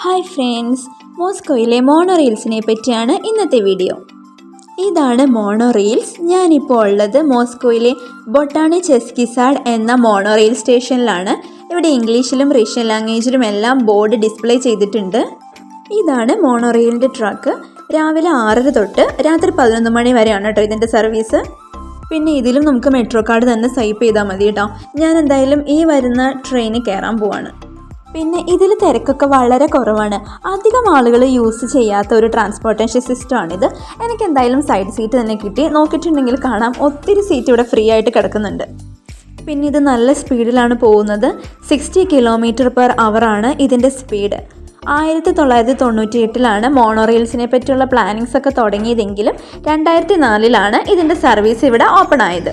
Hi friends, മോസ്കോയിലെ mono റീൽസിനെ പറ്റിയാണ് ഇന്നത്തെ വീഡിയോ. ഇതാണ് മോണോ റീൽസ്. ഞാനിപ്പോൾ ഉള്ളത് മോസ്കോയിലെ ബൊട്ടാണിചെസ്കി സാഡ് എന്ന മോണോ റെയിൽ സ്റ്റേഷനിലാണ്. ഇവിടെ ഇംഗ്ലീഷിലും റഷ്യൻ ലാംഗ്വേജിലും എല്ലാം ബോർഡ് ഡിസ്പ്ലേ ചെയ്തിട്ടുണ്ട്. ഇതാണ് മോണോ റെയിലിൻ്റെ ട്രാക്ക്. രാവിലെ 6:30 തൊട്ട് രാത്രി 11 മണി വരെയാണ് കേട്ടോ ഇതിൻ്റെ സർവീസ്. പിന്നെ ഇതിലും നമുക്ക് മെട്രോ കാർഡ് തന്നെ സ്വൈപ്പ് ചെയ്താൽ മതി കേട്ടോ. ഞാൻ എന്തായാലും ഈ വരുന്ന ട്രെയിനിൽ കയറാൻ പോവാണ്. പിന്നെ ഇതിൽ തിരക്കൊക്കെ വളരെ കുറവാണ്. അധികം ആളുകൾ യൂസ് ചെയ്യാത്ത ഒരു ട്രാൻസ്പോർട്ടേഷൻ സിസ്റ്റമാണിത്. എനിക്ക് എന്തായാലും സൈഡ് സീറ്റ് തന്നെ കിട്ടി. നോക്കിയിട്ടുണ്ടെങ്കിൽ കാണാം ഒത്തിരി സീറ്റ് ഇവിടെ ഫ്രീ ആയിട്ട് കിടക്കുന്നുണ്ട്. പിന്നെ ഇത് നല്ല സ്പീഡിലാണ് പോകുന്നത്. 60 km/h ആണ് ഇതിൻ്റെ സ്പീഡ്. 1998 മോണോ റെയിൽസിനെ പറ്റിയുള്ള പ്ലാനിങ്സ് ഒക്കെ തുടങ്ങിയതെങ്കിലും 2004 ഇതിൻ്റെ സർവീസ് ഇവിടെ ഓപ്പൺ ആയത്.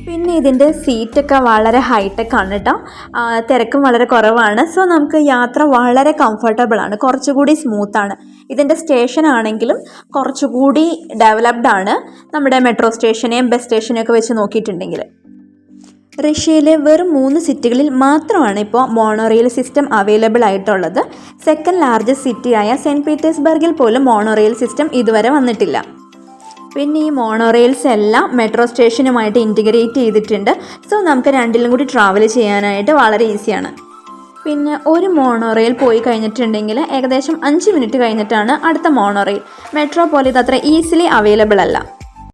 പിന്നെ ഇതിൻ്റെ സീറ്റൊക്കെ വളരെ ഹൈടെക് ആണ് കേട്ടോ. തിരക്കും വളരെ കുറവാണ്. സോ നമുക്ക് യാത്ര വളരെ കംഫർട്ടബിളാണ്, കുറച്ചുകൂടി സ്മൂത്താണ്. ഇതിൻ്റെ സ്റ്റേഷൻ ആണെങ്കിലും കുറച്ചുകൂടി ഡെവലപ്ഡ് ആണ് നമ്മുടെ മെട്രോ സ്റ്റേഷനെയും ബസ് സ്റ്റേഷനെയും ഒക്കെ വെച്ച് നോക്കിയിട്ടുണ്ടെങ്കിൽ. റഷ്യയിലെ വെറും 3 സിറ്റികളിൽ മാത്രമാണ് ഇപ്പോൾ മോണോ റെയിൽ സിസ്റ്റം അവൈലബിൾ ആയിട്ടുള്ളത്. സെക്കൻഡ് ലാർജസ്റ്റ് സിറ്റിയായ സെൻറ്റ് പീറ്റേഴ്സ്ബർഗിൽ പോലും മോണോ റെയിൽ സിസ്റ്റം ഇതുവരെ വന്നിട്ടില്ല. പിന്നെ ഈ മോണോ റെയിൽസ് എല്ലാം മെട്രോ സ്റ്റേഷനുമായിട്ട് ഇൻറ്റിഗ്രേറ്റ് ചെയ്തിട്ടുണ്ട്. സോ നമുക്ക് രണ്ടിലും കൂടി ട്രാവൽ ചെയ്യാനായിട്ട് വളരെ ഈസിയാണ്. പിന്നെ ഒരു മോണോ റെയിൽ പോയി കഴിഞ്ഞിട്ടുണ്ടെങ്കിൽ ഏകദേശം 5 മിനിറ്റ് കഴിഞ്ഞിട്ടാണ് അടുത്ത മോണോ റെയിൽ. മെട്രോ പോലെ ഇത് അത്ര ഈസിലി അവൈലബിൾ അല്ല.